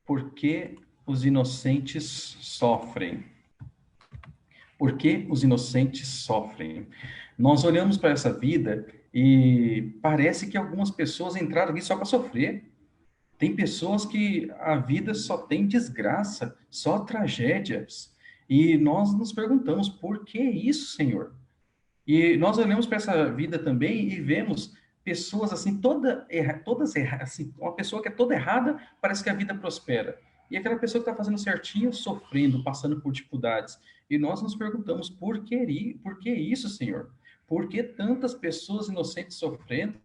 Por que os inocentes sofrem? Por que os inocentes sofrem? Nós olhamos para essa vida e parece que algumas pessoas entraram aqui só para sofrer. Tem pessoas que a vida só tem desgraça, só tragédias. E nós nos perguntamos, por que isso, Senhor? E nós olhamos para essa vida também e vemos pessoas assim, todas erradas, assim, uma pessoa que é toda errada, parece que a vida prospera. E aquela pessoa que está fazendo certinho, sofrendo, passando por dificuldades. E nós nos perguntamos, por que isso, Senhor? Por que tantas pessoas inocentes sofrendo?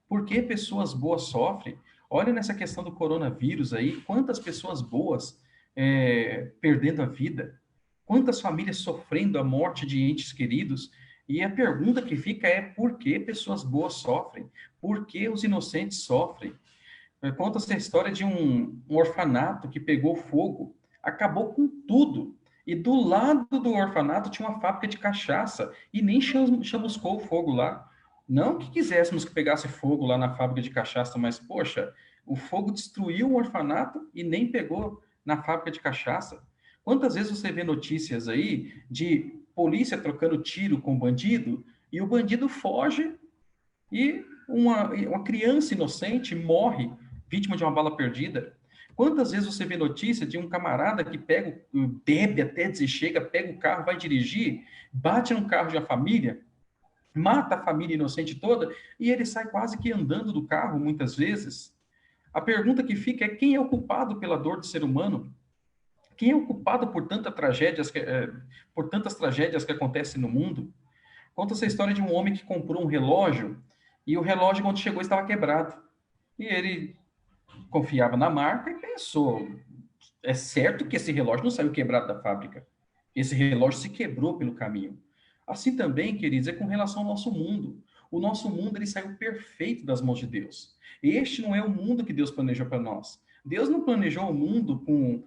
Por que pessoas boas sofrem? Olha nessa questão do coronavírus aí, quantas pessoas boas perdendo a vida, quantas famílias sofrendo a morte de entes queridos, e a pergunta que fica é por que pessoas boas sofrem? Por que os inocentes sofrem? Conta essa história de um orfanato que pegou fogo, acabou com tudo. E do lado do orfanato tinha uma fábrica de cachaça e nem chamuscou o fogo lá. Não que quiséssemos que pegasse fogo lá na fábrica de cachaça, mas, poxa, o fogo destruiu o orfanato e nem pegou na fábrica de cachaça. Quantas vezes você vê notícias aí de polícia trocando tiro com bandido e o bandido foge e uma criança inocente morre vítima de uma bala perdida? Quantas vezes você vê notícia de um camarada que bebe até dizer chega, pega o carro, vai dirigir, bate no carro de uma família, mata a família inocente toda e ele sai quase que andando do carro muitas vezes? A pergunta que fica é quem é o culpado pela dor do ser humano? Quem é o culpado por tantas tragédias que acontecem no mundo? Conta essa história de um homem que comprou um relógio e o relógio, quando chegou, estava quebrado. E ele confiava na marca e pensou: é certo que esse relógio não saiu quebrado da fábrica. Esse relógio se quebrou pelo caminho. Assim também, queridos, é com relação ao nosso mundo. O nosso mundo ele saiu perfeito das mãos de Deus. Este não é o mundo que Deus planejou para nós. Deus não planejou o mundo com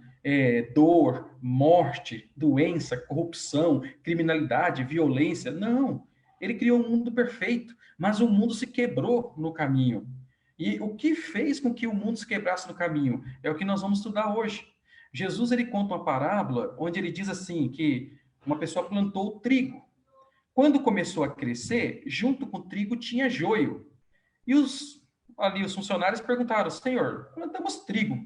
dor, morte, doença, corrupção, criminalidade, violência. Não. Ele criou um mundo perfeito, mas o mundo se quebrou no caminho. E o que fez com que o mundo se quebrasse no caminho é o que nós vamos estudar hoje. Jesus ele conta uma parábola onde ele diz assim que uma pessoa plantou trigo. Quando começou a crescer, junto com o trigo tinha joio. E os funcionários perguntaram: Senhor, plantamos trigo.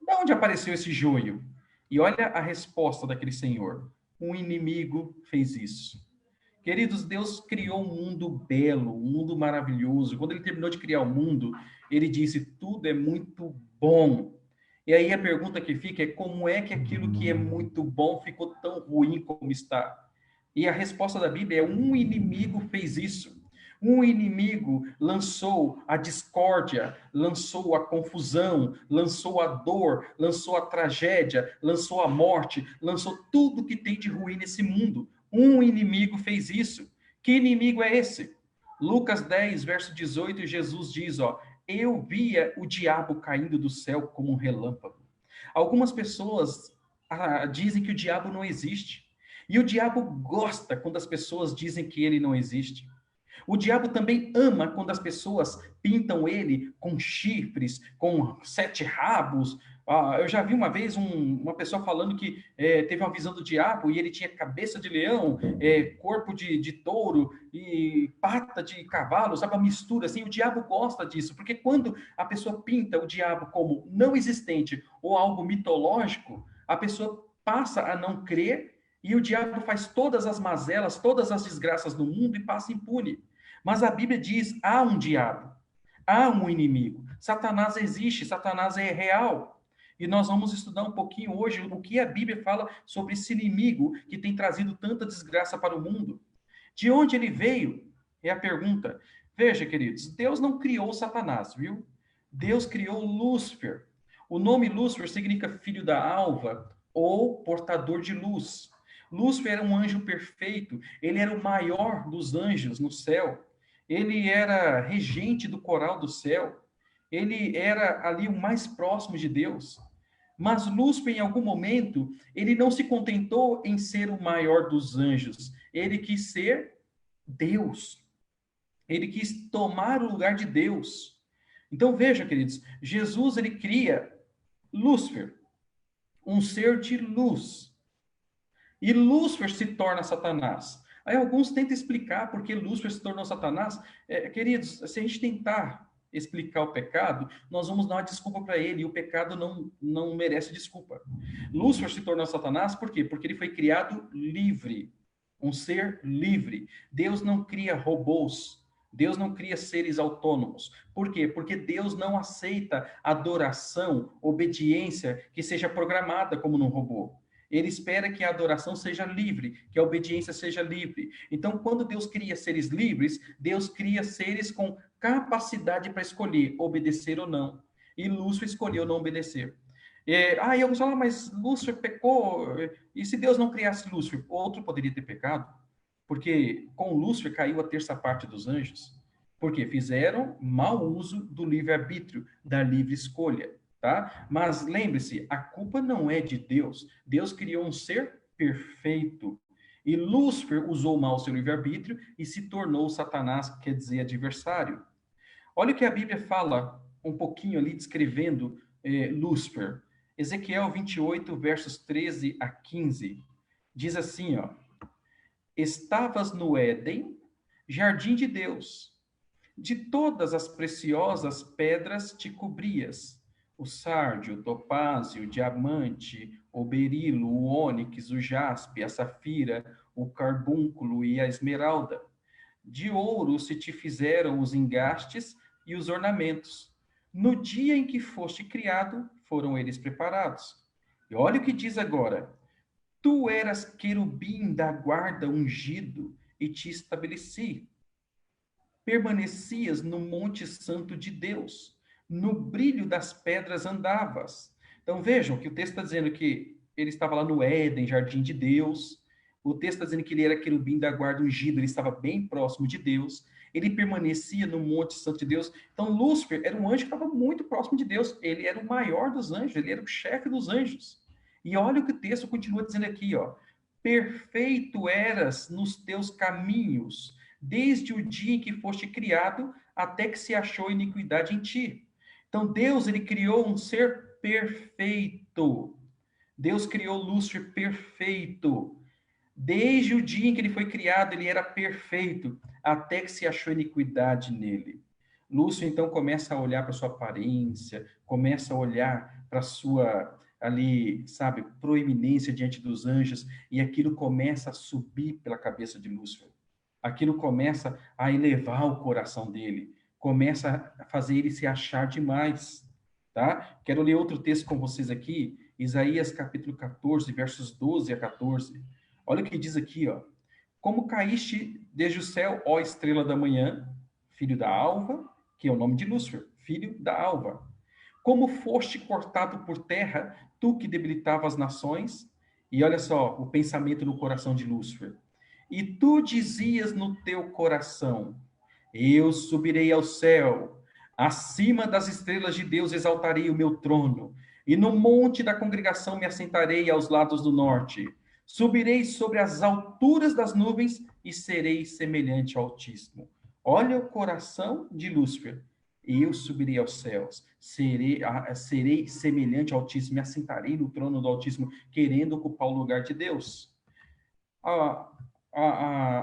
De onde apareceu esse joio? E olha a resposta daquele senhor: um inimigo fez isso. Queridos, Deus criou um mundo belo, um mundo maravilhoso. Quando ele terminou de criar o mundo, ele disse: tudo é muito bom. E aí a pergunta que fica é: como é que aquilo que é muito bom ficou tão ruim como está? E a resposta da Bíblia é: um inimigo fez isso. Um inimigo lançou a discórdia, lançou a confusão, lançou a dor, lançou a tragédia, lançou a morte, lançou tudo que tem de ruim nesse mundo. Um inimigo fez isso. Que inimigo é esse? Lucas 10, verso 18, Jesus diz, ó: eu via o diabo caindo do céu como um relâmpago. Algumas pessoas dizem que o diabo não existe. E o diabo gosta quando as pessoas dizem que ele não existe. O diabo também ama quando as pessoas pintam ele com chifres, com 7 rabos. Eu já vi uma vez uma pessoa falando que teve uma visão do diabo e ele tinha cabeça de leão, corpo de touro e pata de cavalo, sabe? Uma mistura assim. O diabo gosta disso, porque quando a pessoa pinta o diabo como não existente ou algo mitológico, a pessoa passa a não crer e o diabo faz todas as mazelas, todas as desgraças no mundo e passa impune. Mas a Bíblia diz: há um diabo, há um inimigo. Satanás existe, Satanás é real. E nós vamos estudar um pouquinho hoje o que a Bíblia fala sobre esse inimigo que tem trazido tanta desgraça para o mundo. De onde ele veio? É a pergunta. Veja, queridos, Deus não criou Satanás, viu? Deus criou Lúcifer. O nome Lúcifer significa filho da alva ou portador de luz. Lúcifer era um anjo perfeito, ele era o maior dos anjos no céu. Ele era regente do coral do céu. Ele era ali o mais próximo de Deus. Mas Lúcifer, em algum momento, ele não se contentou em ser o maior dos anjos. Ele quis ser Deus. Ele quis tomar o lugar de Deus. Então veja, queridos, Jesus ele cria Lúcifer, um ser de luz. E Lúcifer se torna Satanás. Aí alguns tentam explicar por que Lúcifer se tornou Satanás. Queridos, se a gente tentar explicar o pecado, nós vamos dar uma desculpa para ele, e o pecado não merece desculpa. Lúcifer se tornou Satanás por quê? Porque ele foi criado livre, um ser livre. Deus não cria robôs, Deus não cria seres autônomos. Por quê? Porque Deus não aceita adoração, obediência que seja programada como num robô. Ele espera que a adoração seja livre, que a obediência seja livre. Então, quando Deus cria seres livres, Deus cria seres com capacidade para escolher obedecer ou não. E Lúcifer escolheu não obedecer. E alguns falam, mas Lúcifer pecou. E se Deus não criasse Lúcifer, outro poderia ter pecado? Porque com Lúcifer caiu a terça parte dos anjos. Porque fizeram mau uso do livre-arbítrio, da livre escolha. Tá? Mas lembre-se, a culpa não é de Deus. Deus criou um ser perfeito. E Lúcifer usou mal seu livre-arbítrio e se tornou Satanás, quer dizer, adversário. Olha o que a Bíblia fala um pouquinho ali, descrevendo Lúcifer. Ezequiel 28, versos 13 a 15. Diz assim, ó. Estavas no Éden, jardim de Deus. De todas as preciosas pedras te cobrias. O sárdio, o topázio, o diamante, o berilo, o ônix, o jaspe, a safira, o carbúnculo e a esmeralda. De ouro se te fizeram os engastes e os ornamentos. No dia em que foste criado, foram eles preparados. E olha o que diz agora: tu eras querubim da guarda ungido e te estabeleci. Permanecias no Monte Santo de Deus, no brilho das pedras andavas. Então vejam que o texto está dizendo que ele estava lá no Éden, jardim de Deus. O texto está dizendo que ele era querubim da guarda ungido, ele estava bem próximo de Deus. Ele permanecia no Monte Santo de Deus. Então Lúcifer era um anjo que estava muito próximo de Deus. Ele era o maior dos anjos, ele era o chefe dos anjos. E olha o que o texto continua dizendo aqui, ó. Perfeito eras nos teus caminhos, desde o dia em que foste criado, até que se achou iniquidade em ti. Então Deus, ele criou um ser perfeito. Deus criou Lúcifer perfeito. Desde o dia em que ele foi criado, ele era perfeito, até que se achou iniquidade nele. Lúcifer então começa a olhar para sua aparência, começa a olhar para sua ali, sabe, proeminência diante dos anjos, e aquilo começa a subir pela cabeça de Lúcifer. Aquilo começa a elevar o coração dele, começa a fazer ele se achar demais, tá? Quero ler outro texto com vocês aqui, Isaías capítulo 14, versos 12 a 14. Olha o que diz aqui, ó. Como caíste desde o céu, ó estrela da manhã, filho da alva, que é o nome de Lúcifer, filho da alva. Como foste cortado por terra, tu que debilitava as nações. E olha só o pensamento no coração de Lúcifer. E tu dizias no teu coração: eu subirei ao céu, acima das estrelas de Deus exaltarei o meu trono, e no monte da congregação me assentarei aos lados do norte. Subirei sobre as alturas das nuvens e serei semelhante ao Altíssimo. Olha o coração de Lúcifer. Eu subirei aos céus, serei semelhante ao Altíssimo, me assentarei no trono do Altíssimo, querendo ocupar o lugar de Deus. Ah,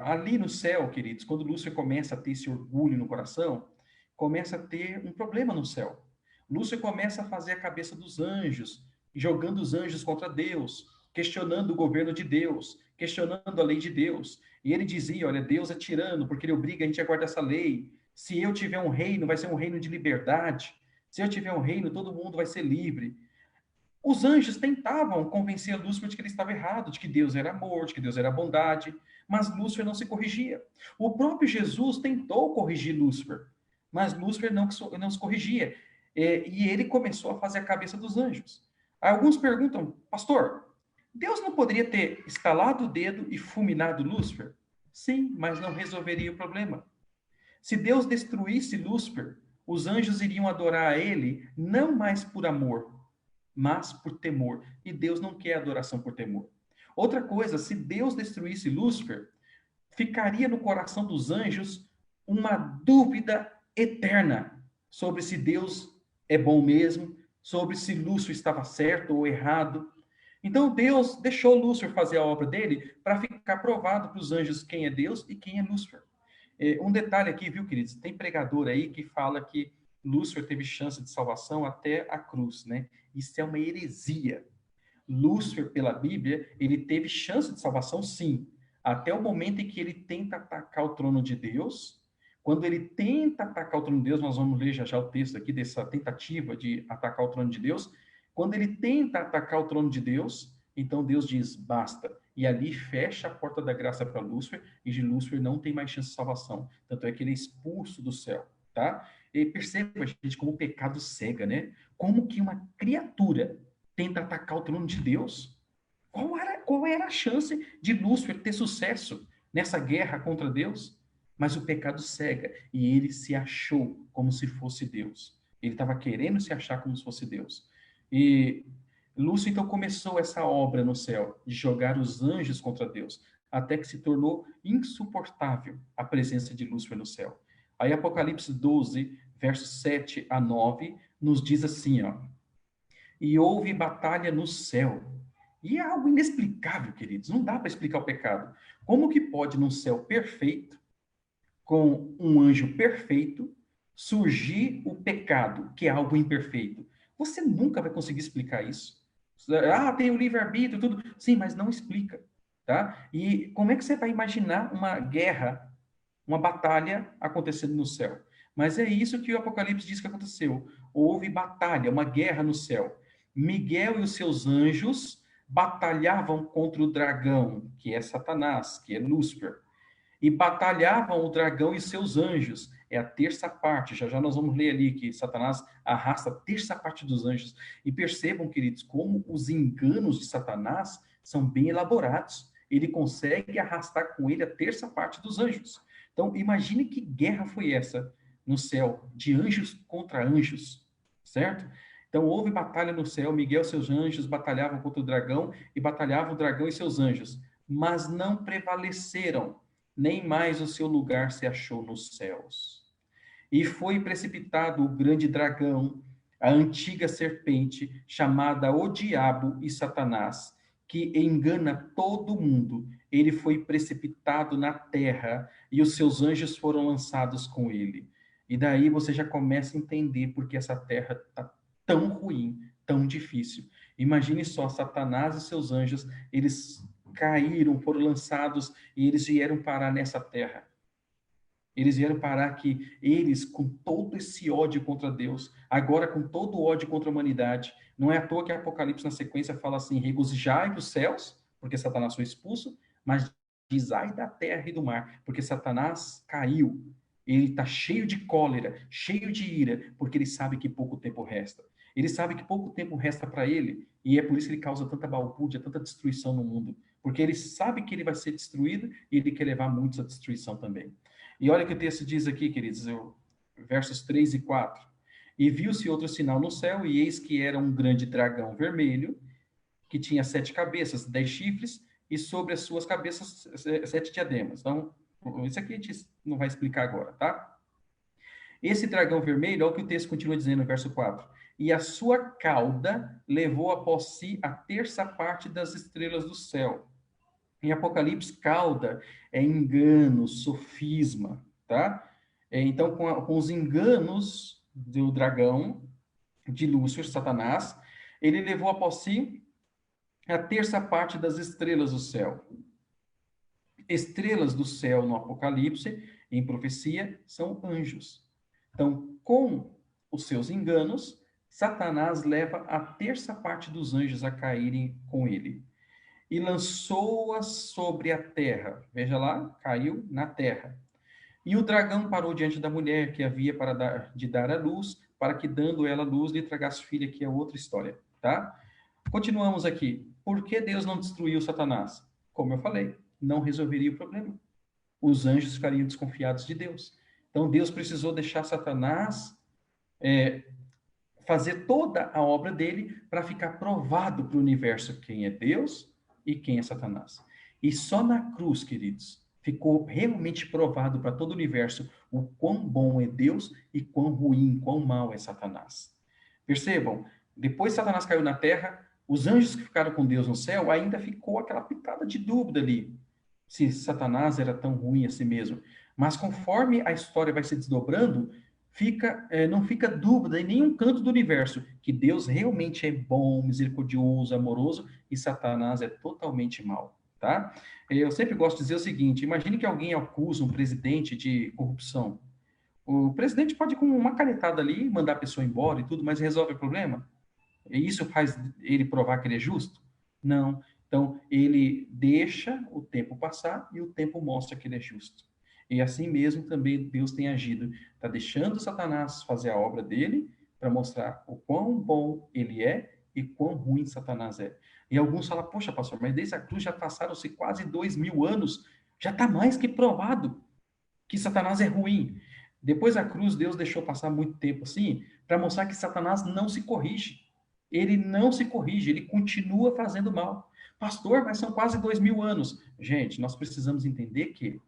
ali no céu, queridos, quando Lúcifer começa a ter esse orgulho no coração, começa a ter um problema no céu. Lúcifer começa a fazer a cabeça dos anjos, jogando os anjos contra Deus, questionando o governo de Deus, questionando a lei de Deus. E ele dizia: olha, Deus é tirano, porque ele obriga a gente a guardar essa lei. Se eu tiver um reino, vai ser um reino de liberdade. Se eu tiver um reino, todo mundo vai ser livre. Os anjos tentavam convencer a Lúcifer de que ele estava errado, de que Deus era amor, de que Deus era bondade, mas Lúcifer não se corrigia. O próprio Jesus tentou corrigir Lúcifer, mas Lúcifer não se corrigia. E ele começou a fazer a cabeça dos anjos. Alguns perguntam, pastor, Deus não poderia ter estalado o dedo e fulminado Lúcifer? Sim, mas não resolveria o problema. Se Deus destruísse Lúcifer, os anjos iriam adorar a ele não mais por amor, mas por temor. E Deus não quer adoração por temor. Outra coisa, se Deus destruísse Lúcifer, ficaria no coração dos anjos uma dúvida eterna sobre se Deus é bom mesmo, sobre se Lúcifer estava certo ou errado. Então Deus deixou Lúcifer fazer a obra dele para ficar provado para os anjos quem é Deus e quem é Lúcifer. Um detalhe aqui, viu, queridos? Tem pregador aí que fala que Lúcifer teve chance de salvação até a cruz, né? Isso é uma heresia. Lúcifer, pela Bíblia, ele teve chance de salvação, sim, até o momento em que ele tenta atacar o trono de Deus. Quando ele tenta atacar o trono de Deus, nós vamos ler já já o texto aqui dessa tentativa de atacar o trono de Deus. Quando ele tenta atacar o trono de Deus, então Deus diz basta. E ali fecha a porta da graça para Lúcifer, e de Lúcifer não tem mais chance de salvação. Tanto é que ele é expulso do céu, tá? E perceba, gente, como o pecado cega, né? Como que uma criatura tenta atacar o trono de Deus? Qual era a chance de Lúcifer ter sucesso nessa guerra contra Deus? Mas o pecado cega e ele se achou como se fosse Deus. Ele estava querendo se achar como se fosse Deus. E Lúcifer então começou essa obra no céu, de jogar os anjos contra Deus, até que se tornou insuportável a presença de Lúcifer no céu. Aí Apocalipse 12, versos 7 a 9, nos diz assim, ó: e houve batalha no céu. E é algo inexplicável, queridos. Não dá para explicar o pecado. Como que pode, num céu perfeito, com um anjo perfeito, surgir o pecado, que é algo imperfeito? Você nunca vai conseguir explicar isso. Ah, tem o livre-arbítrio, tudo. Sim, mas não explica, tá? E como é que você vai imaginar uma guerra, uma batalha acontecendo no céu? Mas é isso que o Apocalipse diz que aconteceu. Houve batalha, uma guerra no céu. Miguel e os seus anjos batalhavam contra o dragão, que é Satanás, que é Lúcifer, e batalhavam o dragão e seus anjos. É a terça parte, já já nós vamos ler ali que Satanás arrasta a terça parte dos anjos. E percebam, queridos, como os enganos de Satanás são bem elaborados. Ele consegue arrastar com ele a terça parte dos anjos. Então, imagine que guerra foi essa no céu, de anjos contra anjos, certo? Então, houve batalha no céu, Miguel e seus anjos batalhavam contra o dragão e batalhavam o dragão e seus anjos, mas não prevaleceram, nem mais o seu lugar se achou nos céus. E foi precipitado o grande dragão, a antiga serpente, chamada o Diabo e Satanás, que engana todo mundo. Ele foi precipitado na terra e os seus anjos foram lançados com ele. E daí você já começa a entender porque essa terra está tão ruim, tão difícil. Imagine só, Satanás e seus anjos, eles caíram, foram lançados e eles vieram parar nessa terra. Eles vieram parar aqui, eles com todo esse ódio contra Deus, agora com todo o ódio contra a humanidade. Não é à toa que Apocalipse na sequência fala assim: regozijai dos céus, porque Satanás foi expulso, mas diz ai da terra e do mar, porque Satanás caiu. Ele está cheio de cólera, cheio de ira, porque ele sabe que pouco tempo resta. Ele sabe que pouco tempo resta para ele, e é por isso que ele causa tanta balbúrdia, tanta destruição no mundo, porque ele sabe que ele vai ser destruído e ele quer levar muitos à destruição também. E olha o que o texto diz aqui, queridos, versos 3 e 4. E viu-se outro sinal no céu, e eis que era um grande dragão vermelho, que tinha 7 cabeças, 10 chifres, e sobre as suas cabeças 7 diademas. Então, isso aqui a gente não vai explicar agora, tá? Esse dragão vermelho, olha o que o texto continua dizendo no verso 4. E a sua cauda levou após si a terça parte das estrelas do céu. Em Apocalipse, cauda é engano, sofisma, tá? Então, com os enganos do dragão, de Lúcifer, Satanás, ele levou após si a terça parte das estrelas do céu. Estrelas do céu no Apocalipse, em profecia, são anjos. Então, com os seus enganos, Satanás leva a terça parte dos anjos a caírem com ele e lançou-as sobre a terra. Veja lá, caiu na terra. E o dragão parou diante da mulher que havia de dar a luz, para que, dando ela luz, lhe tragasse filha, que é outra história, tá? Continuamos aqui. Por que Deus não destruiu Satanás? Como eu falei, não resolveria o problema. Os anjos ficariam desconfiados de Deus. Então Deus precisou deixar Satanás fazer toda a obra dele para ficar provado para o universo quem é Deus e quem é Satanás. E só na cruz, queridos, ficou realmente provado para todo o universo o quão bom é Deus e quão ruim, quão mal é Satanás. Percebam, Depois Satanás caiu na terra, os anjos que ficaram com Deus no céu, ainda ficou aquela pitada de dúvida ali, se Satanás era tão ruim assim mesmo. Mas conforme a história vai se desdobrando, não fica dúvida em nenhum canto do universo que Deus realmente é bom, misericordioso, amoroso e Satanás é totalmente mau, tá? Eu sempre gosto de dizer o seguinte: imagine que alguém acusa um presidente de corrupção. O presidente pode, com uma canetada ali, mandar a pessoa embora e tudo, mas resolve o problema? E isso faz ele provar que ele é justo? Não. Então, ele deixa o tempo passar e o tempo mostra que ele é justo. E assim mesmo também Deus tem agido. Está deixando Satanás fazer a obra dele para mostrar o quão bom ele é e quão ruim Satanás é. E alguns falam, poxa, pastor, mas desde a cruz já passaram-se quase 2000 anos. Já está mais que provado que Satanás é ruim. Depois da cruz, Deus deixou passar muito tempo assim para mostrar que Satanás não se corrige. Ele não se corrige, ele continua fazendo mal. Pastor, mas são quase 2000 anos. Gente, nós precisamos entender que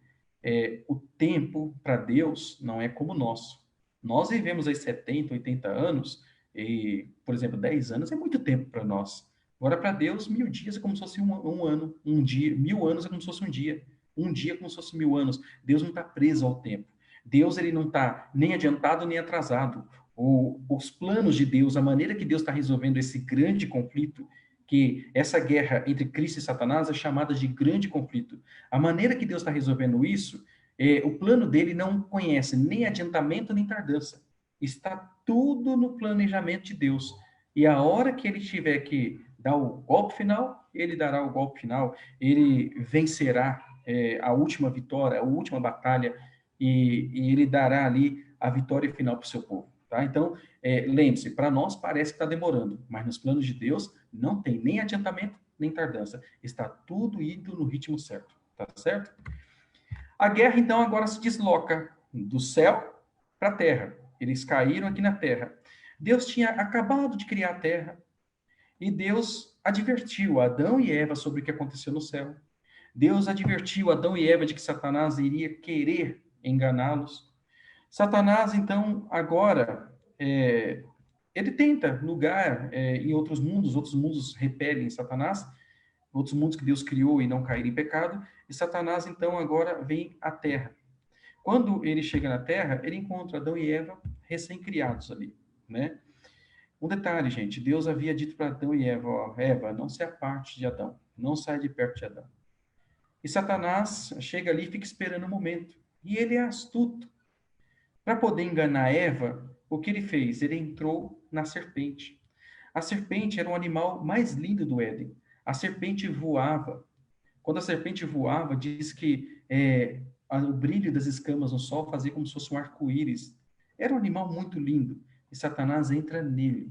o tempo para Deus não é como o nosso. Nós vivemos aí 70, 80 anos, e, por exemplo, 10 anos é muito tempo para nós. Agora, para Deus, 1000 dias é como se fosse um ano, um dia, 1000 anos é como se fosse um dia. Um dia é como se fosse 1000 anos. Deus não está preso ao tempo. Deus ele não está nem adiantado nem atrasado. Os planos de Deus, a maneira que Deus está resolvendo esse grande conflito, que essa guerra entre Cristo e Satanás é chamada de grande conflito. A maneira que Deus está resolvendo isso, o plano dele não conhece nem adiantamento nem tardança. Está tudo no planejamento de Deus. E a hora que ele tiver que dar o golpe final, ele dará o golpe final. Ele vencerá a última vitória, a última batalha, e ele dará ali a vitória final para o seu povo. Tá? Então, lembre-se, para nós parece que está demorando, mas nos planos de Deus não tem nem adiantamento, nem tardança. Está tudo indo no ritmo certo. Tá certo? A guerra, então, agora se desloca do céu para a terra. Eles caíram aqui na terra. Deus tinha acabado de criar a terra e Deus advertiu Adão e Eva sobre o que aconteceu no céu. Deus advertiu Adão e Eva de que Satanás iria querer enganá-los. Satanás, então, agora, ele tenta lugar em outros mundos repelem Satanás, outros mundos que Deus criou e não caíram em pecado, e Satanás, então, agora vem à Terra. Quando ele chega na Terra, ele encontra Adão e Eva recém-criados ali, né? Um detalhe, gente, Deus havia dito para Adão e Eva, ó, Eva, não se aparte de Adão, não saia de perto de Adão. E Satanás chega ali e fica esperando o momento. E ele é astuto. Para poder enganar Eva, o que ele fez? Ele entrou na serpente. A serpente era o animal mais lindo do Éden. A serpente voava. Quando a serpente voava, diz que o brilho das escamas no sol fazia como se fosse um arco-íris. Era um animal muito lindo. E Satanás entra nele.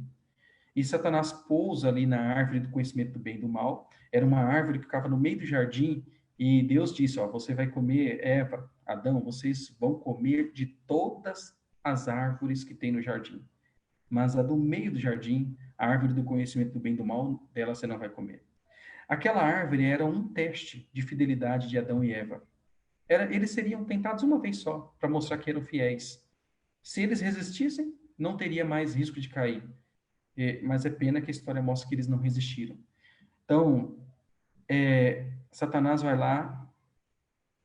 E Satanás pousa ali na árvore do conhecimento do bem e do mal. Era uma árvore que ficava no meio do jardim. E Deus disse: ó, você vai comer, Eva, Adão, vocês vão comer de todas as árvores que tem no jardim. Mas a do meio do jardim, a árvore do conhecimento do bem e do mal, dela você não vai comer. Aquela árvore era um teste de fidelidade de Adão e Eva. Eles seriam tentados uma vez só, para mostrar que eram fiéis. Se eles resistissem, não teria mais risco de cair. Mas é pena que a história mostra que eles não resistiram. Então, Satanás vai lá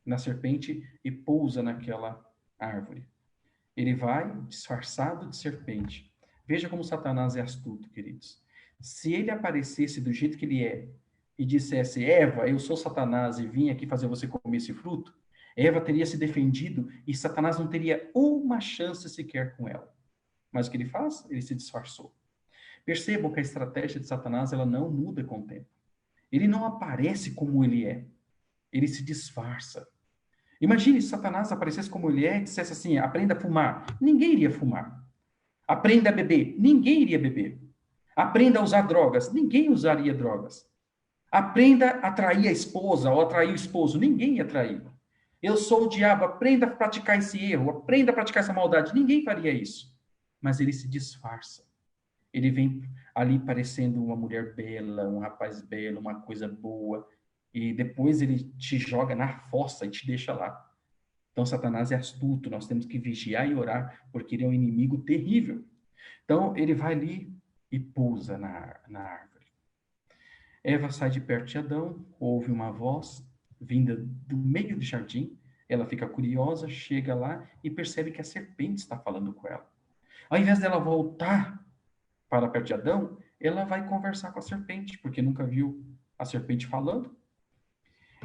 na serpente e pousa naquela árvore. Ele vai disfarçado de serpente. Veja como Satanás é astuto, queridos. Se ele aparecesse do jeito que ele é e dissesse, Eva, eu sou Satanás e vim aqui fazer você comer esse fruto, Eva teria se defendido e Satanás não teria uma chance sequer com ela. Mas o que ele faz? Ele se disfarçou. Percebam que a estratégia de Satanás ela não muda com o tempo. Ele não aparece como ele é. Ele se disfarça. Imagine se Satanás aparecesse como ele é e dissesse assim, aprenda a fumar. Ninguém iria fumar. Aprenda a beber. Ninguém iria beber. Aprenda a usar drogas. Ninguém usaria drogas. Aprenda a trair a esposa ou atrair o esposo. Ninguém ia trair. Eu sou o diabo. Aprenda a praticar esse erro. Aprenda a praticar essa maldade. Ninguém faria isso. Mas ele se disfarça. Ele vem ali parecendo uma mulher bela, um rapaz belo, uma coisa boa. E depois ele te joga na fossa e te deixa lá. Então, Satanás é astuto, nós temos que vigiar e orar, porque ele é um inimigo terrível. Então, ele vai ali, e pousa na árvore. Eva sai de perto de Adão, ouve uma voz vinda do meio do jardim. Ela fica curiosa, chega lá e percebe que a serpente está falando com ela. Ao invés dela voltar para perto de Adão, ela vai conversar com a serpente, porque nunca viu a serpente falando.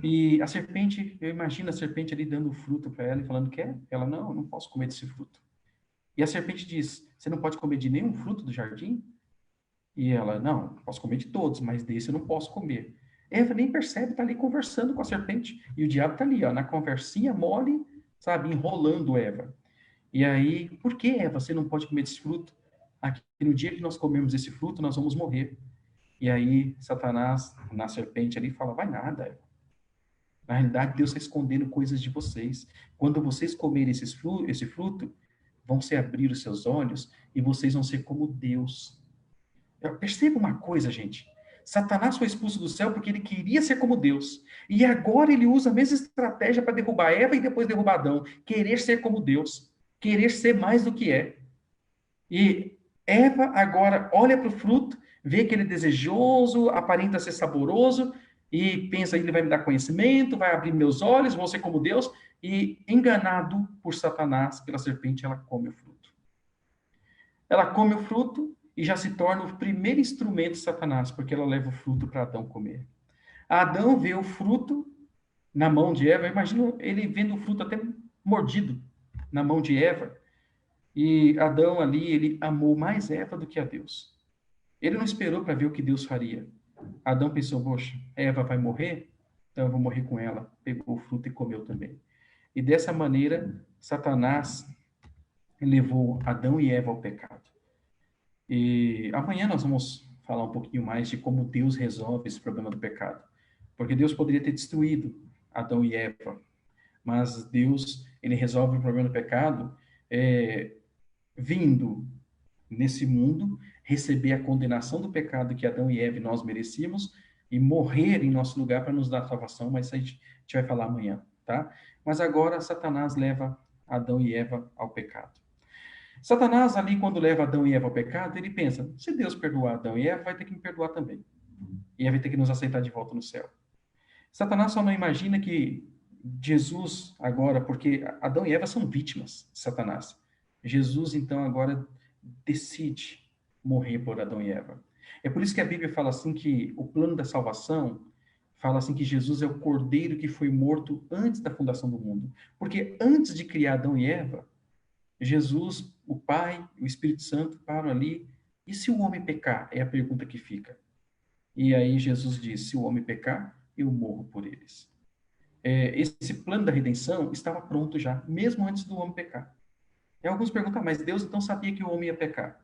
E a serpente, eu imagino a serpente ali dando fruto para ela e falando: quer? Ela: não, eu não posso comer desse fruto. E a serpente diz: você não pode comer de nenhum fruto do jardim? E ela: não, posso comer de todos, mas desse eu não posso comer. Eva nem percebe, tá ali conversando com a serpente. E o diabo tá ali, ó, na conversinha mole, sabe, enrolando Eva. E aí, por que, Eva, você não pode comer desse fruto? Aqui, no dia que nós comemos esse fruto, nós vamos morrer. E aí, Satanás, na serpente ali, fala: vai nada, Eva. Na realidade, Deus está escondendo coisas de vocês. Quando vocês comerem esse fruto, vão se abrir os seus olhos e vocês vão ser como Deus. Perceba uma coisa, gente. Satanás foi expulso do céu porque ele queria ser como Deus. E agora ele usa a mesma estratégia para derrubar Eva e depois derrubar Adão. Querer ser como Deus. Querer ser mais do que é. E Eva agora olha para o fruto, vê que ele é desejoso, aparenta ser saboroso, e pensa: ele vai me dar conhecimento, vai abrir meus olhos, vou ser como Deus. E enganado por Satanás, pela serpente, ela come o fruto. Ela come o fruto e já se torna o primeiro instrumento de Satanás, porque ela leva o fruto para Adão comer. Adão vê o fruto na mão de Eva. Imagina ele vendo o fruto até mordido na mão de Eva. E Adão ali, ele amou mais Eva do que a Deus. Ele não esperou para ver o que Deus faria. Adão pensou: poxa, Eva vai morrer, então eu vou morrer com ela. Pegou o fruto e comeu também. E dessa maneira, Satanás levou Adão e Eva ao pecado. E amanhã nós vamos falar um pouquinho mais de como Deus resolve esse problema do pecado. Porque Deus poderia ter destruído Adão e Eva, mas Deus, ele resolve o problema do pecado vindo nesse mundo, receber a condenação do pecado que Adão e Eva e nós merecíamos e morrer em nosso lugar para nos dar salvação, mas isso a gente vai falar amanhã, tá? Mas agora Satanás leva Adão e Eva ao pecado. Satanás ali, quando leva Adão e Eva ao pecado, ele pensa: se Deus perdoar Adão e Eva, vai ter que me perdoar também. E vai ter que nos aceitar de volta no céu. Satanás só não imagina que Jesus agora, porque Adão e Eva são vítimas de Satanás. Jesus, então, agora decide morrer por Adão e Eva. É por isso que a Bíblia fala assim que o plano da salvação fala assim que Jesus é o cordeiro que foi morto antes da fundação do mundo. Porque antes de criar Adão e Eva, Jesus, o Pai, o Espírito Santo param ali. E se o homem pecar? É a pergunta que fica. E aí Jesus diz: se o homem pecar, eu morro por eles. Esse plano da redenção estava pronto já, mesmo antes do homem pecar. E alguns perguntam: mas Deus então sabia que o homem ia pecar?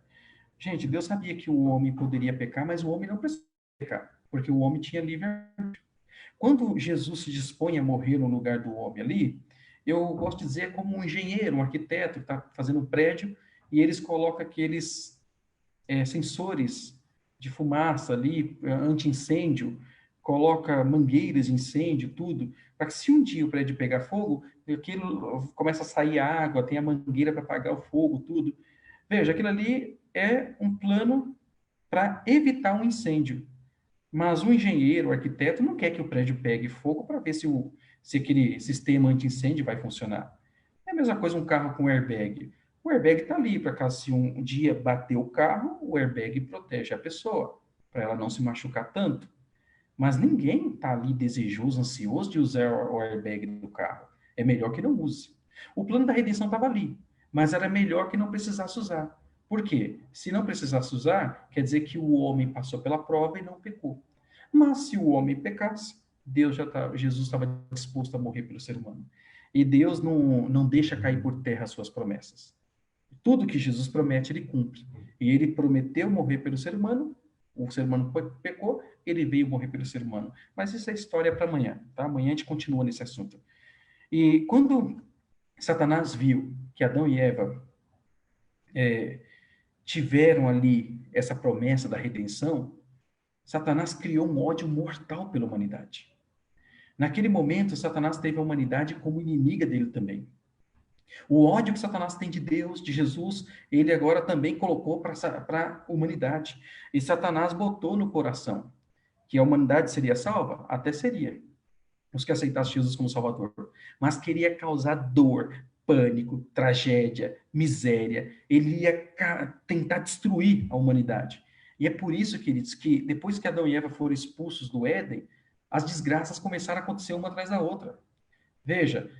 Gente, Deus sabia que o homem poderia pecar, mas o homem não precisava pecar, porque o homem tinha livre. Quando Jesus se dispõe a morrer no lugar do homem ali, eu gosto de dizer como um engenheiro, um arquiteto que está fazendo um prédio e eles colocam aqueles sensores de fumaça ali, anti-incêndio, coloca mangueiras de incêndio, tudo, para que se um dia o prédio pegar fogo, aquilo começa a sair água, tem a mangueira para apagar o fogo, tudo. Veja, aquilo ali é um plano para evitar um incêndio. Mas o engenheiro, o arquiteto, não quer que o prédio pegue fogo para ver se aquele sistema anti-incêndio vai funcionar. É a mesma coisa um carro com airbag. O airbag está ali para caso se um dia bater o carro, o airbag protege a pessoa, para ela não se machucar tanto. Mas ninguém está ali desejoso, ansioso de usar o airbag do carro. É melhor que não use. O plano da redenção estava ali, mas era melhor que não precisasse usar. Por quê? Se não precisasse usar, quer dizer que o homem passou pela prova e não pecou. Mas se o homem pecasse, Jesus estava disposto a morrer pelo ser humano. E Deus não deixa cair por terra as suas promessas. Tudo que Jesus promete, ele cumpre. E ele prometeu morrer pelo ser humano, o ser humano pecou, ele veio morrer pelo ser humano. Mas isso é história para amanhã, tá? Amanhã a gente continua nesse assunto. E quando Satanás viu que Adão e Eva tiveram ali essa promessa da redenção, Satanás criou um ódio mortal pela humanidade. Naquele momento, Satanás teve a humanidade como inimiga dele também. O ódio que Satanás tem de Deus, de Jesus, ele agora também colocou para a humanidade. E Satanás botou no coração que a humanidade seria salva? Até seria, os que aceitassem Jesus como Salvador. Mas queria causar dor, pânico, tragédia, miséria. Ele ia tentar destruir a humanidade. E é por isso, queridos, que depois que Adão e Eva foram expulsos do Éden, as desgraças começaram a acontecer uma atrás da outra. Veja,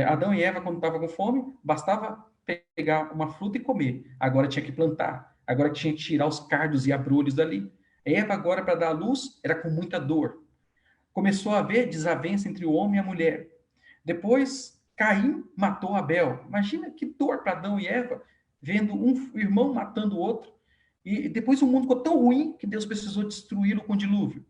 Adão e Eva, quando estavam com fome, bastava pegar uma fruta e comer. Agora tinha que plantar. Agora tinha que tirar os cardos e abrolhos dali. Eva, agora, para dar à luz, era com muita dor. Começou a haver desavença entre o homem e a mulher. Depois, Caim matou Abel. Imagina que dor para Adão e Eva, vendo um irmão matando o outro. E depois o mundo ficou tão ruim que Deus precisou destruí-lo com o dilúvio.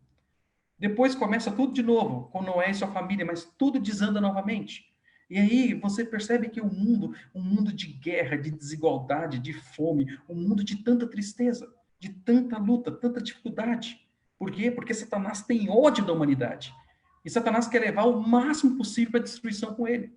Depois começa tudo de novo, com Noé e sua família, mas tudo desanda novamente. E aí você percebe que o mundo, um mundo de guerra, de desigualdade, de fome, um mundo de tanta tristeza, de tanta luta, tanta dificuldade. Por quê? Porque Satanás tem ódio da humanidade. E Satanás quer levar o máximo possível para a destruição com ele.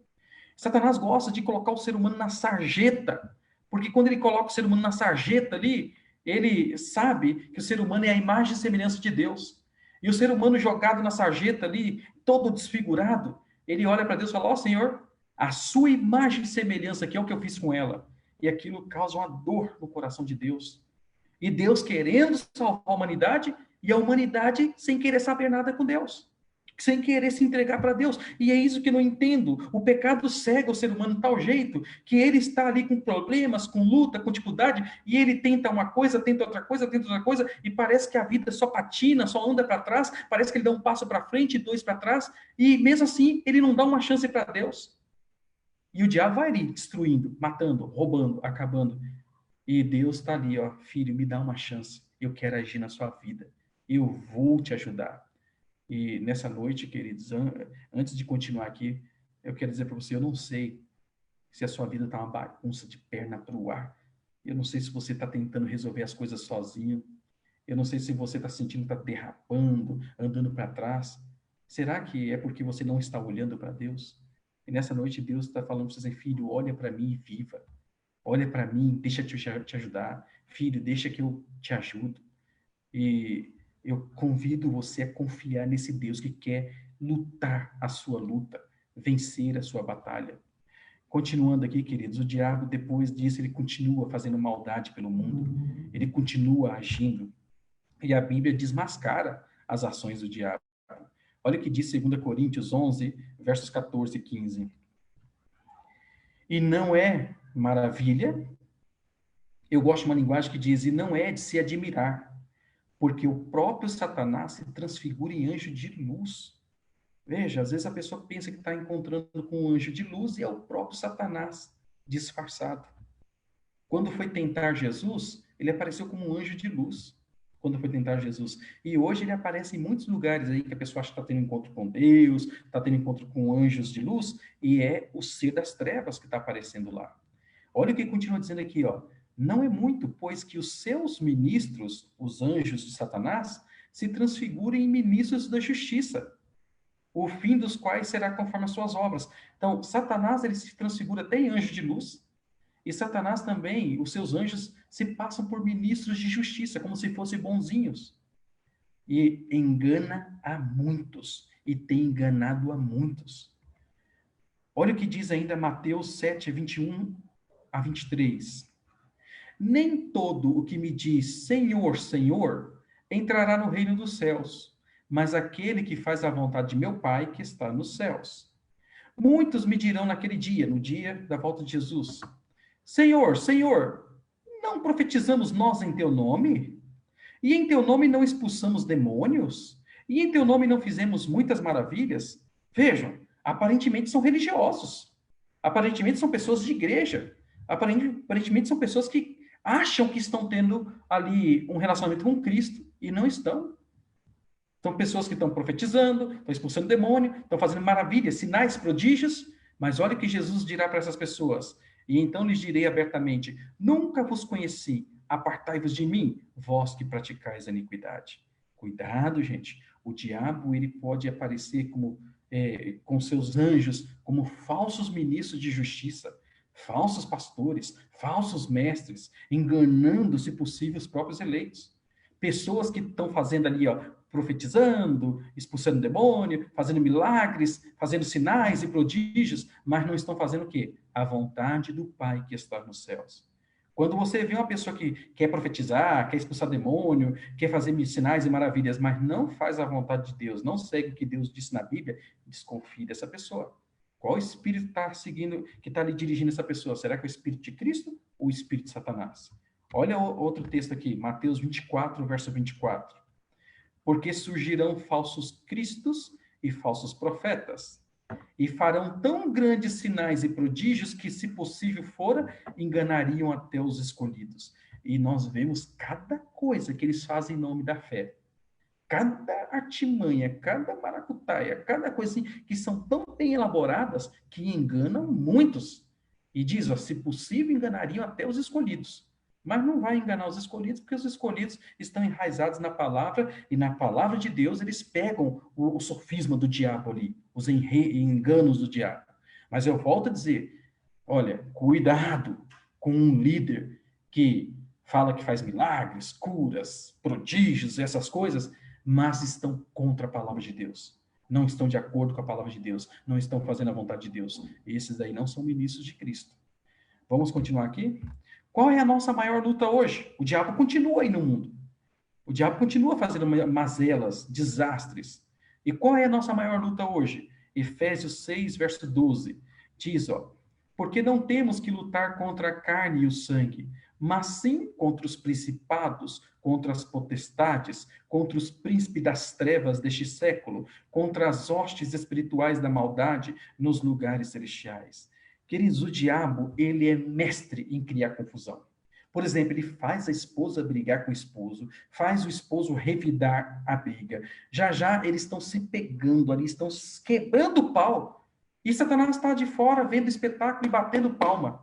Satanás gosta de colocar o ser humano na sarjeta, porque quando ele coloca o ser humano na sarjeta ali, ele sabe que o ser humano é a imagem e semelhança de Deus. E o ser humano jogado na sarjeta ali, todo desfigurado, ele olha para Deus e fala: Ó Senhor, a sua imagem e semelhança aqui é o que eu fiz com ela. E aquilo causa uma dor no coração de Deus. E Deus querendo salvar a humanidade e a humanidade sem querer saber nada com Deus, sem querer se entregar para Deus. E é isso que eu não entendo. O pecado cega o ser humano de tal jeito que ele está ali com problemas, com luta, com dificuldade, e ele tenta uma coisa, tenta outra coisa, tenta outra coisa, e parece que a vida só patina, só anda para trás, parece que ele dá um passo para frente e dois para trás, e mesmo assim ele não dá uma chance para Deus. E o diabo vai ali, destruindo, matando, roubando, acabando. E Deus está ali, ó, filho, me dá uma chance. Eu quero agir na sua vida. Eu vou te ajudar. E nessa noite, queridos, antes de continuar aqui, eu quero dizer para você, eu não sei se a sua vida está uma bagunça de perna para o ar. Eu não sei se você está tentando resolver as coisas sozinho. Eu não sei se você está sentindo que está derrapando, andando para trás. Será que é porque você não está olhando para Deus? E nessa noite Deus está falando para você, filho, olha para mim e viva. Olha para mim, deixa eu te ajudar. Filho, deixa que eu te ajudo. E eu convido você a confiar nesse Deus que quer lutar a sua luta, vencer a sua batalha. Continuando aqui, queridos, o diabo, depois disso, ele continua fazendo maldade pelo mundo, ele continua agindo, e a Bíblia desmascara as ações do diabo. Olha o que diz 2 Coríntios 11, versos 14 e 15. E não é maravilha, eu gosto de uma linguagem que diz, e não é de se admirar, porque o próprio Satanás se transfigura em anjo de luz. Veja, às vezes a pessoa pensa que está encontrando com um anjo de luz e é o próprio Satanás disfarçado. Quando foi tentar Jesus, ele apareceu como um anjo de luz. Quando foi tentar Jesus. E hoje ele aparece em muitos lugares aí que a pessoa acha que está tendo encontro com Deus, está tendo encontro com anjos de luz, e é o ser das trevas que está aparecendo lá. Olha o que continua dizendo aqui, ó. Não é muito, pois que os seus ministros, os anjos de Satanás, se transfigurem em ministros da justiça, o fim dos quais será conforme as suas obras. Então, Satanás, ele se transfigura até em anjo de luz, e Satanás também, os seus anjos, se passam por ministros de justiça, como se fossem bonzinhos. E engana a muitos, e tem enganado a muitos. Olha o que diz ainda Mateus 7, 21 a 23. Nem todo o que me diz Senhor, Senhor, entrará no reino dos céus, mas aquele que faz a vontade de meu Pai que está nos céus. Muitos me dirão naquele dia, no dia da volta de Jesus: Senhor, Senhor, não profetizamos nós em teu nome? E em teu nome não expulsamos demônios? E em teu nome não fizemos muitas maravilhas? Vejam, aparentemente são religiosos. Aparentemente são pessoas de igreja. Aparentemente são pessoas que acham que estão tendo ali um relacionamento com Cristo e não estão. São pessoas que estão profetizando, estão expulsando demônio, estão fazendo maravilhas, sinais, prodígios, mas olha o que Jesus dirá para essas pessoas. E então lhes direi abertamente: nunca vos conheci, apartai-vos de mim, vós que praticais a iniquidade. Cuidado, gente. O diabo ele pode aparecer como com seus anjos, como falsos ministros de justiça, falsos pastores, falsos mestres, enganando, se possível, os próprios eleitos. Pessoas que estão fazendo ali, ó, profetizando, expulsando demônio, fazendo milagres, fazendo sinais e prodígios, mas não estão fazendo o quê? A vontade do Pai que está nos céus. Quando você vê uma pessoa que quer profetizar, quer expulsar demônio, quer fazer sinais e maravilhas, mas não faz a vontade de Deus, não segue o que Deus disse na Bíblia, desconfie dessa pessoa. Qual espírito está seguindo, que está lhe dirigindo essa pessoa? Será que é o espírito de Cristo ou o espírito de Satanás? Olha outro texto aqui, Mateus 24, verso 24. Porque surgirão falsos cristos e falsos profetas, e farão tão grandes sinais e prodígios que, se possível fora, enganariam até os escolhidos. E nós vemos cada coisa que eles fazem em nome da fé. Cada artimanha, cada maracutaia, cada coisa assim, que são tão bem elaboradas que enganam muitos. E diz, ó, se possível, enganariam até os escolhidos. Mas não vai enganar os escolhidos, porque os escolhidos estão enraizados na palavra, e na palavra de Deus eles pegam o sofisma do diabo ali, os enganos do diabo. Mas eu volto a dizer, olha, cuidado com um líder que fala que faz milagres, curas, prodígios, essas coisas, mas estão contra a palavra de Deus. Não estão de acordo com a palavra de Deus, não estão fazendo a vontade de Deus. Esses daí não são ministros de Cristo. Vamos continuar aqui? Qual é a nossa maior luta hoje? O diabo continua aí no mundo. O diabo continua fazendo mazelas, desastres. E qual é a nossa maior luta hoje? Efésios 6, verso 12. Diz, ó, porque não temos que lutar contra a carne e o sangue, mas sim contra os principados, contra as potestades, contra os príncipes das trevas deste século, contra as hostes espirituais da maldade nos lugares celestiais. Queridos, o diabo, ele é mestre em criar confusão. Por exemplo, ele faz a esposa brigar com o esposo, faz o esposo revidar a briga. Já já eles estão se pegando ali, estão quebrando o pau. E Satanás está de fora vendo o espetáculo e batendo palma.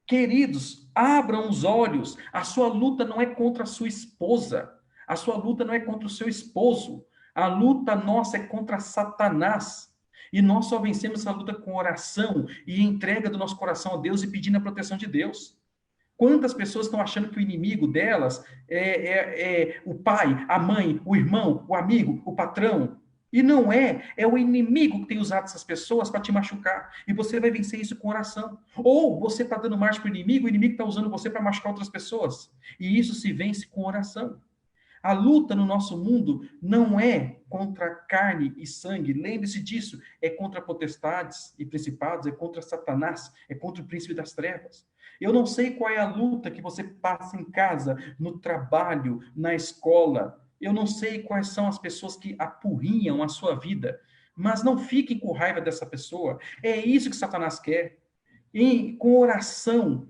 Queridos, abram os olhos. A sua luta não é contra a sua esposa. A sua luta não é contra o seu esposo. A luta nossa é contra Satanás. E nós só vencemos essa luta com oração e entrega do nosso coração a Deus e pedindo a proteção de Deus. Quantas pessoas estão achando que o inimigo delas é o pai, a mãe, o irmão, o amigo, o patrão? E não é, é o inimigo que tem usado essas pessoas para te machucar. E você vai vencer isso com oração. Ou você está dando marcha para o inimigo está usando você para machucar outras pessoas. E isso se vence com oração. A luta no nosso mundo não é contra carne e sangue, lembre-se disso, é contra potestades e principados, é contra Satanás, é contra o príncipe das trevas. Eu não sei qual é a luta que você passa em casa, no trabalho, na escola. Eu não sei quais são as pessoas que apurrinham a sua vida, mas não fiquem com raiva dessa pessoa. É isso que Satanás quer. E com oração,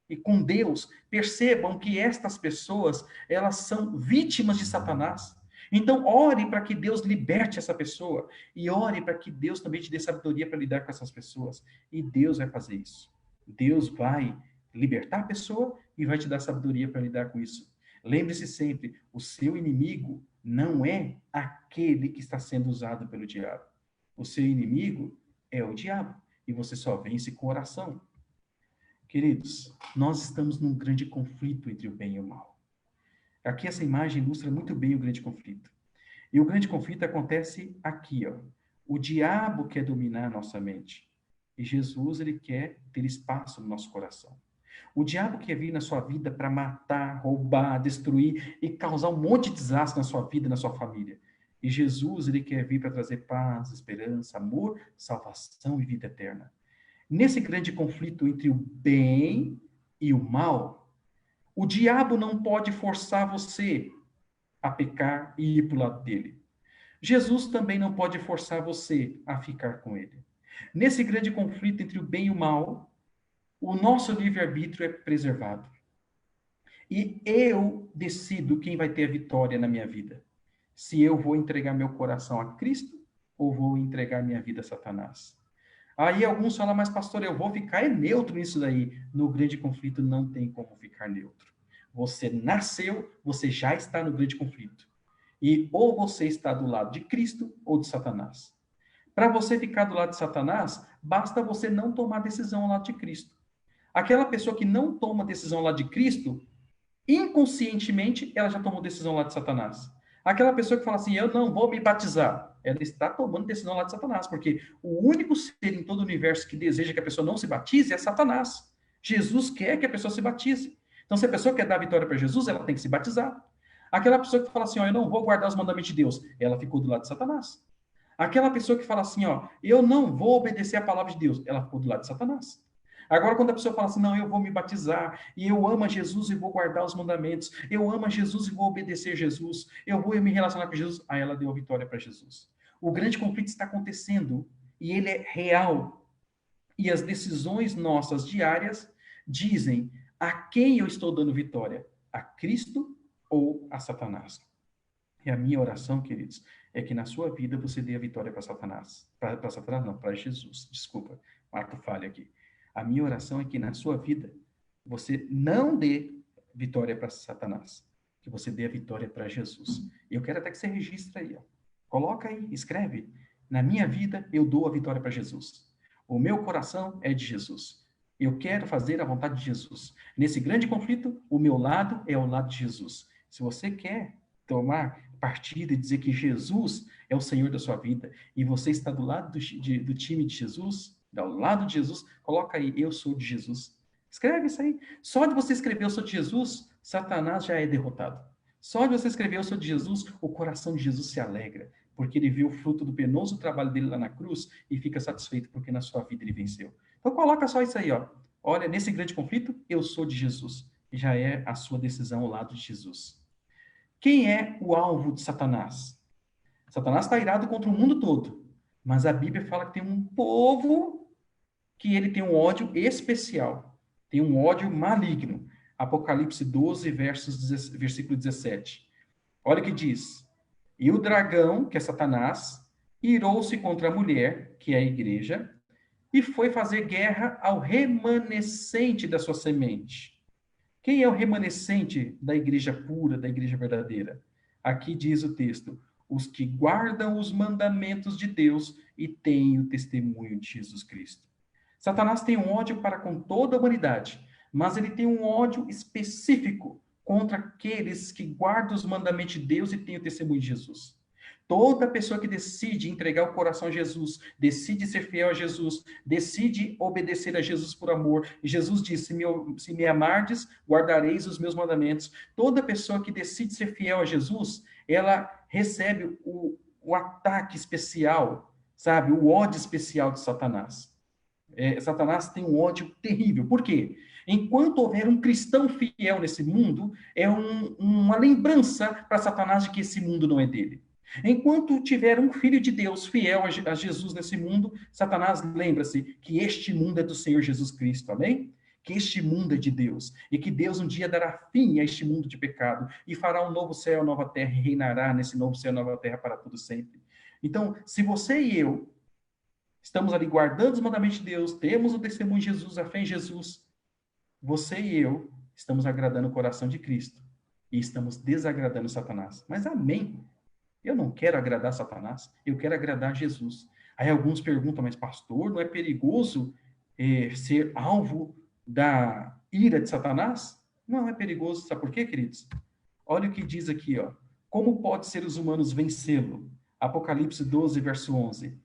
e com Deus, percebam que estas pessoas, elas são vítimas de Satanás. Então, ore para que Deus liberte essa pessoa e ore para que Deus também te dê sabedoria para lidar com essas pessoas. E Deus vai fazer isso. Deus vai libertar a pessoa e vai te dar sabedoria para lidar com isso. Lembre-se sempre, o seu inimigo não é aquele que está sendo usado pelo diabo. O seu inimigo é o diabo e você só vence com oração. Queridos, nós estamos num grande conflito entre o bem e o mal. Aqui essa imagem ilustra muito bem o grande conflito. E o grande conflito acontece aqui, ó. O diabo quer dominar a nossa mente. E Jesus, ele quer ter espaço no nosso coração. O diabo quer vir na sua vida para matar, roubar, destruir e causar um monte de desastre na sua vida, na sua família. E Jesus, ele quer vir para trazer paz, esperança, amor, salvação e vida eterna. Nesse grande conflito entre o bem e o mal, o diabo não pode forçar você a pecar e ir para o lado dele. Jesus também não pode forçar você a ficar com ele. Nesse grande conflito entre o bem e o mal, o nosso livre-arbítrio é preservado. E eu decido quem vai ter a vitória na minha vida. Se eu vou entregar meu coração a Cristo ou vou entregar minha vida a Satanás. Aí alguns falam, mas pastor, eu vou ficar neutro nisso daí. No grande conflito não tem como ficar neutro. Você nasceu, você já está no grande conflito. E ou você está do lado de Cristo ou de Satanás. Para você ficar do lado de Satanás, basta você não tomar decisão ao lado de Cristo. Aquela pessoa que não toma decisão ao lado de Cristo, inconscientemente, ela já tomou decisão ao lado de Satanás. Aquela pessoa que fala assim, eu não vou me batizar, ela está tomando decisão ao lado de Satanás, porque o único ser em todo o universo que deseja que a pessoa não se batize é Satanás. Jesus quer que a pessoa se batize. Então, se a pessoa quer dar vitória para Jesus, ela tem que se batizar. Aquela pessoa que fala assim, ó, eu não vou guardar os mandamentos de Deus, ela ficou do lado de Satanás. Aquela pessoa que fala assim, ó, eu não vou obedecer a palavra de Deus, ela ficou do lado de Satanás. Agora, quando a pessoa fala assim, não, eu vou me batizar, e eu amo a Jesus e vou guardar os mandamentos, eu amo a Jesus e vou obedecer a Jesus, eu vou me relacionar com Jesus, aí ela deu a vitória para Jesus. O grande conflito está acontecendo, e ele é real. E as decisões nossas diárias dizem a quem eu estou dando vitória, a Cristo ou a Satanás. E a minha oração, queridos, é que na sua vida você dê a vitória para Satanás. Para Satanás, não, para Jesus. Desculpa, Marco falha aqui. A minha oração é que na sua vida você não dê vitória para Satanás, que você dê a vitória para Jesus. E eu quero até que você registre aí, ó. Coloca aí, escreve. Na minha vida eu dou a vitória para Jesus. O meu coração é de Jesus. Eu quero fazer a vontade de Jesus. Nesse grande conflito, o meu lado é o lado de Jesus. Se você quer tomar partida e dizer que Jesus é o Senhor da sua vida e você está do lado do time de Jesus, do lado de Jesus, coloca aí, eu sou de Jesus. Escreve isso aí. Só de você escrever eu sou de Jesus, Satanás já é derrotado. Só de você escrever eu sou de Jesus, o coração de Jesus se alegra, porque ele vê o fruto do penoso trabalho dele lá na cruz e fica satisfeito porque na sua vida ele venceu. Então coloca só isso aí, ó. Olha, nesse grande conflito, eu sou de Jesus. E já é a sua decisão ao lado de Jesus. Quem é o alvo de Satanás? Satanás está irado contra o mundo todo, mas a Bíblia fala que tem um povo que ele tem um ódio especial, tem um ódio maligno. Apocalipse 12, versículo 17. Olha o que diz. E o dragão, que é Satanás, irou-se contra a mulher, que é a igreja, e foi fazer guerra ao remanescente da sua semente. Quem é o remanescente da igreja pura, da igreja verdadeira? Aqui diz o texto: os que guardam os mandamentos de Deus e têm o testemunho de Jesus Cristo. Satanás tem um ódio para com toda a humanidade, mas ele tem um ódio específico contra aqueles que guardam os mandamentos de Deus e têm o testemunho de Jesus. Toda pessoa que decide entregar o coração a Jesus, decide ser fiel a Jesus, decide obedecer a Jesus por amor. E Jesus disse: se me amardes, guardareis os meus mandamentos. Toda pessoa que decide ser fiel a Jesus, ela recebe o ataque especial, sabe? O ódio especial de Satanás. Satanás tem um ódio terrível. Por quê? Enquanto houver um cristão fiel nesse mundo, é uma lembrança para Satanás de que esse mundo não é dele. Enquanto tiver um filho de Deus fiel a Jesus nesse mundo, Satanás lembra-se que este mundo é do Senhor Jesus Cristo, amém? Que este mundo é de Deus e que Deus um dia dará fim a este mundo de pecado e fará um novo céu, nova terra e reinará nesse novo céu, nova terra para todo sempre. Então, se você e eu estamos ali guardando os mandamentos de Deus, temos o testemunho de Jesus, a fé em Jesus, você e eu estamos agradando o coração de Cristo e estamos desagradando Satanás. Mas amém? Eu não quero agradar Satanás, eu quero agradar Jesus. Aí alguns perguntam, mas pastor, não é perigoso ser alvo da ira de Satanás? Não é perigoso, sabe por quê, queridos? Olha o que diz aqui, ó. Como pode seres humanos vencê-lo? Apocalipse 12, verso 11.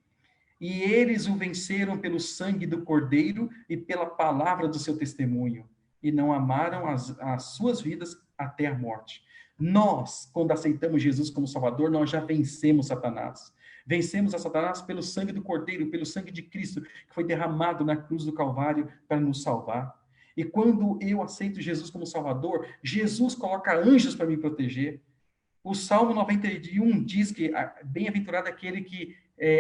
E eles o venceram pelo sangue do Cordeiro e pela palavra do seu testemunho, e não amaram as suas vidas até a morte. Nós, quando aceitamos Jesus como Salvador, nós já vencemos Satanás. Vencemos a Satanás pelo sangue do Cordeiro, pelo sangue de Cristo, que foi derramado na cruz do Calvário para nos salvar. E quando eu aceito Jesus como Salvador, Jesus coloca anjos para me proteger. O Salmo 91 diz que bem-aventurado aquele que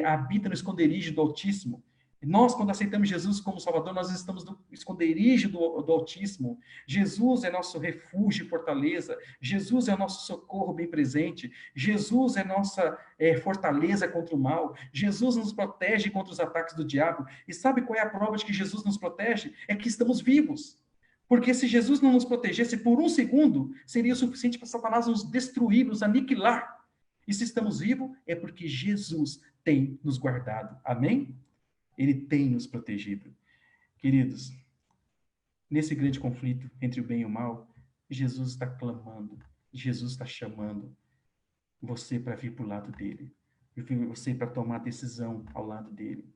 habita no esconderijo do Altíssimo. Nós, quando aceitamos Jesus como Salvador, nós estamos no esconderijo do Altíssimo. Jesus é nosso refúgio e fortaleza. Jesus é nosso socorro bem presente. Jesus é nossa fortaleza contra o mal. Jesus nos protege contra os ataques do diabo. E sabe qual é a prova de que Jesus nos protege? É que estamos vivos. Porque se Jesus não nos protegesse por um segundo, seria suficiente para Satanás nos destruir, nos aniquilar. E se estamos vivos, é porque Jesus tem nos guardado. Amém? Ele tem nos protegido. Queridos, nesse grande conflito entre o bem e o mal, Jesus está clamando, Jesus está chamando você para vir para o lado dele, você para tomar decisão ao lado dele.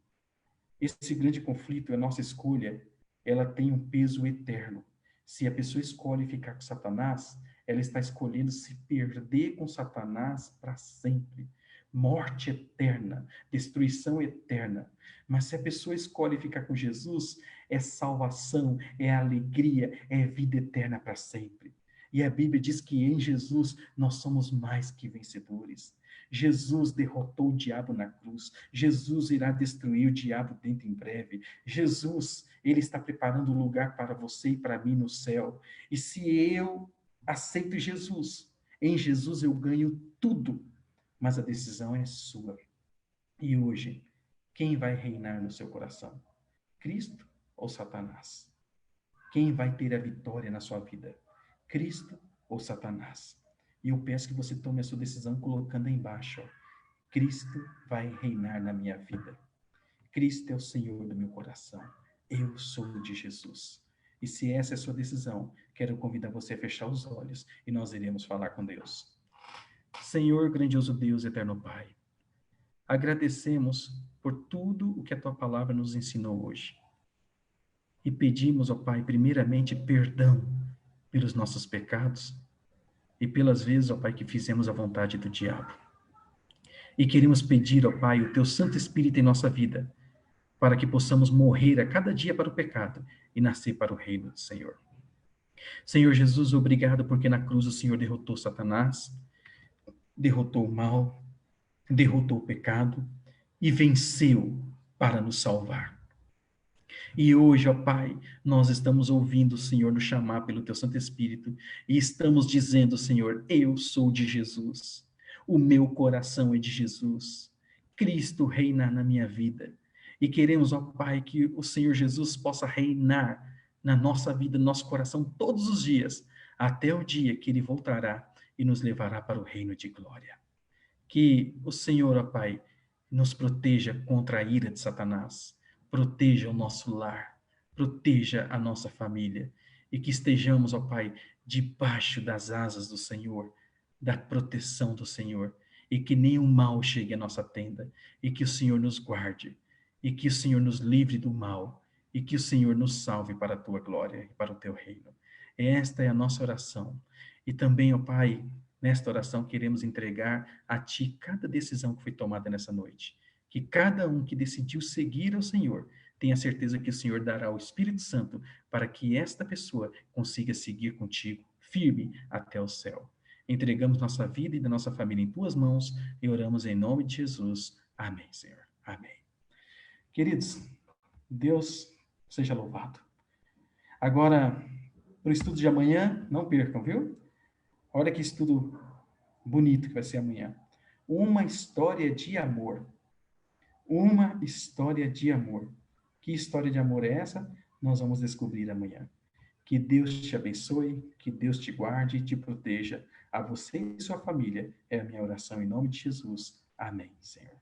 Esse grande conflito, a nossa escolha, ela tem um peso eterno. Se a pessoa escolhe ficar com Satanás, ela está escolhendo se perder com Satanás para sempre. Morte eterna, destruição eterna. Mas se a pessoa escolhe ficar com Jesus, é salvação, é alegria, é vida eterna para sempre. E a Bíblia diz que em Jesus nós somos mais que vencedores. Jesus derrotou o diabo na cruz. Jesus irá destruir o diabo dentro em breve. Jesus, ele está preparando um lugar para você e para mim no céu. E se eu aceito Jesus, em Jesus eu ganho tudo. Mas a decisão é sua. E hoje, quem vai reinar no seu coração? Cristo ou Satanás? Quem vai ter a vitória na sua vida? Cristo ou Satanás? E eu peço que você tome a sua decisão colocando aí embaixo, ó. Cristo vai reinar na minha vida. Cristo é o Senhor do meu coração. Eu sou de Jesus. E se essa é a sua decisão, quero convidar você a fechar os olhos e nós iremos falar com Deus. Senhor, grandioso Deus, eterno Pai, agradecemos por tudo o que a tua palavra nos ensinou hoje. E pedimos, ó Pai, primeiramente perdão pelos nossos pecados e pelas vezes, ó Pai, que fizemos a vontade do diabo. E queremos pedir, ó Pai, o teu Santo Espírito em nossa vida, para que possamos morrer a cada dia para o pecado e nascer para o reino do Senhor. Senhor Jesus, obrigado porque na cruz o Senhor derrotou Satanás, derrotou o mal, derrotou o pecado e venceu para nos salvar. E hoje, ó Pai, nós estamos ouvindo o Senhor nos chamar pelo Teu Santo Espírito e estamos dizendo, Senhor, eu sou de Jesus, o meu coração é de Jesus, Cristo reina na minha vida. E queremos, ó Pai, que o Senhor Jesus possa reinar na nossa vida, no nosso coração, todos os dias, até o dia que Ele voltará e nos levará para o reino de glória. Que o Senhor, ó Pai, nos proteja contra a ira de Satanás, proteja o nosso lar, proteja a nossa família, e que estejamos, ó Pai, debaixo das asas do Senhor, da proteção do Senhor, e que nenhum mal chegue à nossa tenda, e que o Senhor nos guarde, e que o Senhor nos livre do mal, e que o Senhor nos salve para a tua glória e para o teu reino. Esta é a nossa oração. E também, ó Pai, nesta oração, queremos entregar a Ti cada decisão que foi tomada nessa noite. Que cada um que decidiu seguir ao Senhor tenha certeza que o Senhor dará o Espírito Santo para que esta pessoa consiga seguir contigo, firme até o céu. Entregamos nossa vida e da nossa família em Tuas mãos e oramos em nome de Jesus. Amém, Senhor. Amém. Queridos, Deus seja louvado. Agora, para o estudo de amanhã, não percam, viu? Olha que estudo bonito que vai ser amanhã. Uma história de amor. Uma história de amor. Que história de amor é essa? Nós vamos descobrir amanhã. Que Deus te abençoe, que Deus te guarde e te proteja. A você e sua família é a minha oração em nome de Jesus. Amém, Senhor.